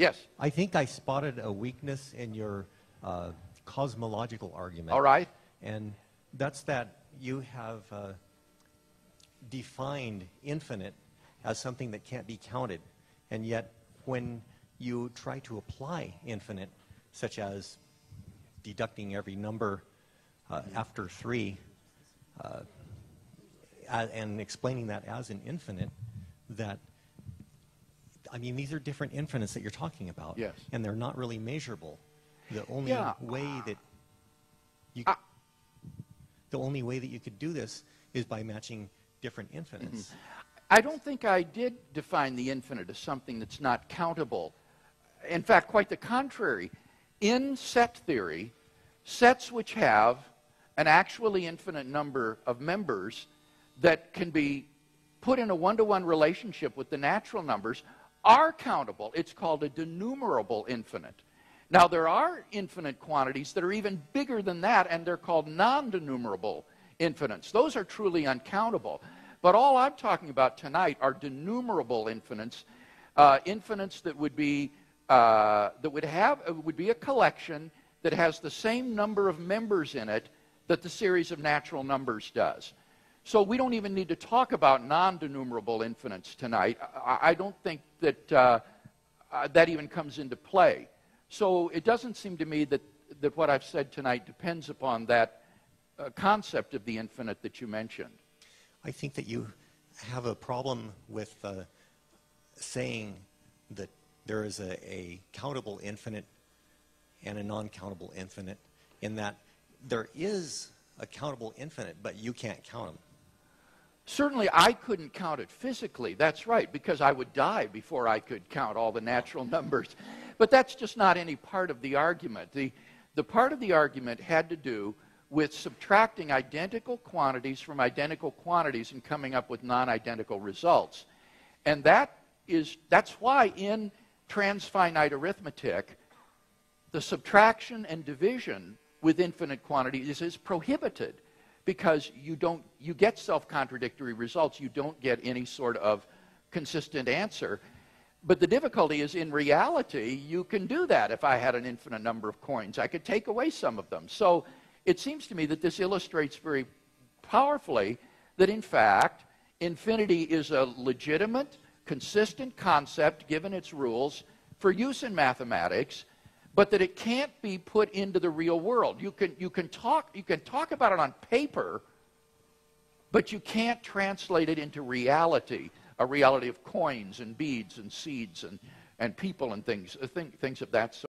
Yes. I think I spotted a weakness in your cosmological argument. All right. And that's that you have defined infinite as something that can't be counted. And yet, when you try to apply infinite, such as deducting every number after 3, and explaining that as an infinite, that, I mean, these are different infinites that you're talking about. Yes. And they're not really measurable. The only way that you the only way that you could do this is by matching different infinites. I don't think I did define the infinite as something that's not countable. In fact, quite the contrary. In set theory, sets which have an actually infinite number of members that can be put in a one-to-one relationship with the natural numbers are countable. It's called a denumerable infinite. Now, there are infinite quantities that are even bigger than that, and they're called non-denumerable infinites. Those are truly uncountable. But all I'm talking about tonight are denumerable infinites, infinites that would be would be a collection that has the same number of members in it that the series of natural numbers does. So we don't even need to talk about non-denumerable infinites tonight. I don't think that that even comes into play. So it doesn't seem to me that what I've said tonight depends upon that concept of the infinite that you mentioned. I think that you have a problem with saying that there is a countable infinite and a non-countable infinite, in that there is a countable infinite, but you can't count them. Certainly, I couldn't count it physically. That's right, because I would die before I could count all the natural numbers. But that's just not any part of the argument. The part of the argument had to do with subtracting identical quantities from identical quantities and coming up with non-identical results. And that's why in transfinite arithmetic, the subtraction and division with infinite quantities is prohibited, because you get self-contradictory results. You don't get any sort of consistent answer. But the difficulty is, in reality, you can do that. If I had an infinite number of coins, I could take away some of them. So it seems to me that this illustrates very powerfully that, in fact, infinity is a legitimate, consistent concept, given its rules, for use in mathematics, but that it can't be put into the real world. You can talk about it on paper, but you can't translate it into reality, a reality of coins and beads and seeds and people and things of that sort.